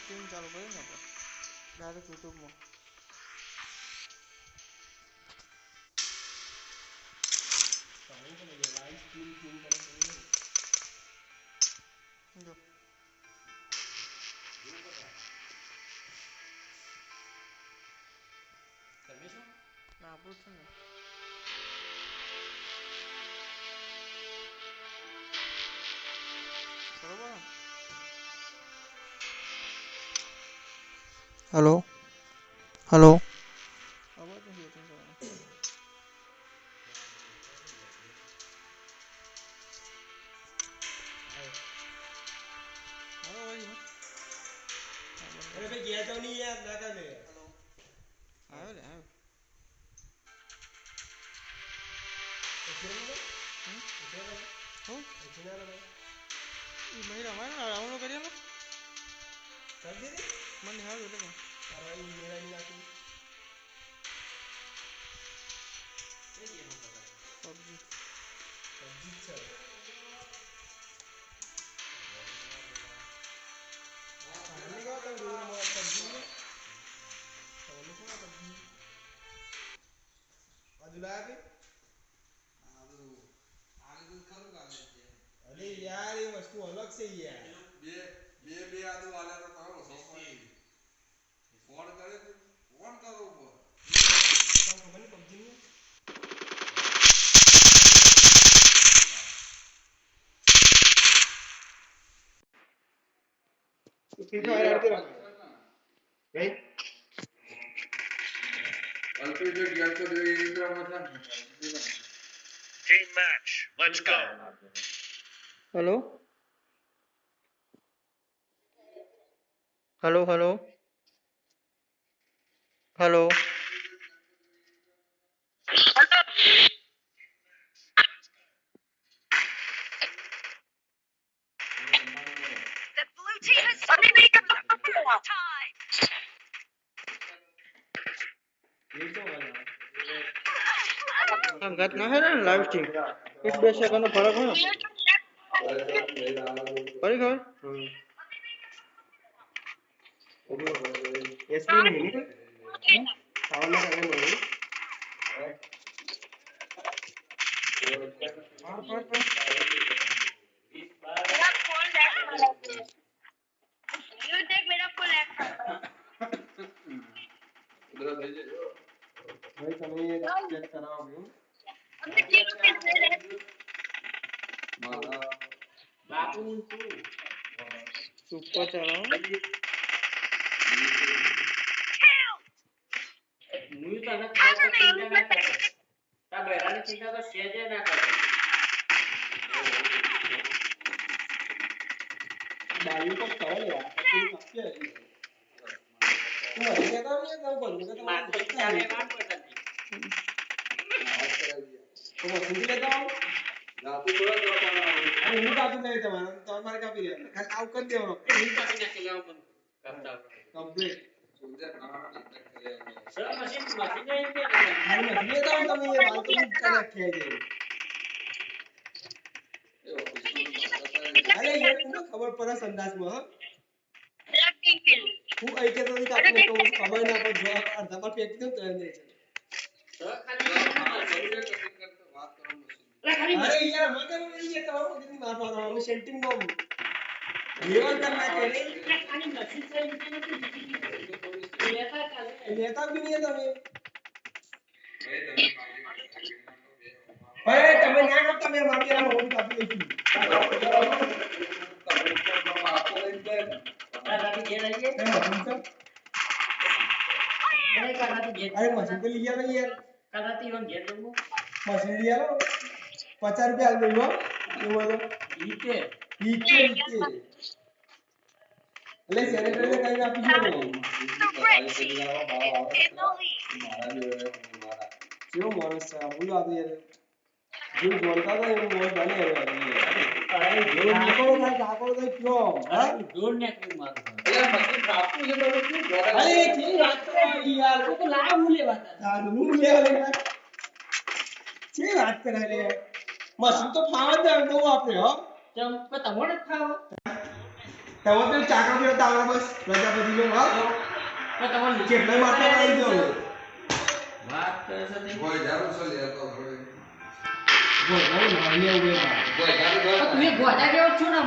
Stream ચાલુ કરી ને આપણે ડાયરેક્ટ યુટ્યુબમાં લાઈવ સ્ટ્રીમ કરે જો તમે છો ના આપણું છે ને બરોબર ને હલો હલો અવાજ નથી આવતો તમારો અરે ભાઈ ગયા તો નહીં યાર ના કરે હેલો આવ્યો ને આવ્યો હું એ મહિના મારા રાવણો કર્યા કરી દીધી મને હાલ એટલે તારા મેળાની નાખી પબજી પબજી છે આને કહો તો રૂમ પબજી ને તો લોકો પબજી અદુલા કે આલુ ખરું કાલે છે અરે યાર એ વસ્તુ અલગ છે યાર બે આદુ વાલા તો તારો સોફાઈ ફોન કરે ફોન કરો ઉપર તો ખબર નહીં પબજી ને ફ્રી ફાયર આડતી રાખો ભાઈ અલ્પે જો ગયા તો એ મતલબ Team match. Let's go. Hello hello hello hello The blue team has suddenly time. ये तो वाला संगत ना है ना लाइव स्ट्रीम कुछ 2 सेकंड का फर्क है पड़ी खबर एसपी नहीं सावला का नहीं मेरा फोन लैग कर रहा है यू देख मेरा फोन लैग कर रहा है इधर भेजे भाई તમે ये चेक कराओ व्यू हमने चेक कर रहे मारा बापू सुपर चलो मुझे तो ना खाया तो चिंता ना कर ता बेराने चिंता तो सेजे ना कर डाली को कवर यार तू कब है तू मरेगा तो ये तो बोलूंगा तो मार तो चाले मार पड़ता तो मैं सुन लेता हूं रात थोड़ा थोड़ा अरे હું કાપી નહીં તમારે તમારે કાપી લેવાનું ખાલી આવ કરી દેવાનો नहीं काफी ना खिलाओ मन करता કમ્પ્લીટ सर मशीन नहीं के ખાલી મત લેતા હો તમે ये बात तो कनेक्ट किया जाए अरे ये तुमको खबर पड़ा संदास में हां मेरा पिंक किल હું આઈ કે તો કાપી તો ખબર ના પર જો અડધા પર ફેંકી દઉં તો એમ નહીં सर खाली बात करो मशीन अरे यार मगर ये तो हम कितनी बार मार रहा हूं सेटिंग को लेवल करना है खाली मशीन से लेता लेता भी नहीं है तुम्हें अरे તમે ના કરતા મેં મારી આ હોમ કાપી લીધી राती दे रही है अरे कराती दे अरे मशीन पे लिया नहीं यार कराती हम दे दूंगा मशीन लिया लो 50 रुपया दे दो ये वाला ईके नीचे ले सेनेटर में कहीं आप पीछे नहीं क्यों मानस बोलो आप यार जो बोलता था वो बहुत डाले है अरे जो निकलो था जाको तो क्यों हां जोर ने क्यों मार यार मशीन काटू ये तो क्यों अरे की बात कर रही यार वो तो लाभ मूल्य बात है यार रूम ले वाले यार की बात कर रहे हैं मशीन तो फाड़ दे दो आपने हो जब को तमोड़ खाओ તમે પેલું ચાકર ફેરવતા આવડે બસ પ્રજાપતિનો હા તો તમને કેટલાય માટલા આવી ગયો વાત કરે છે તે કોઈ જારું છે લે તો હવે બોલ બોલ મારી ઉભે કોઈ જારું તમે ગોટા જેવો છો ને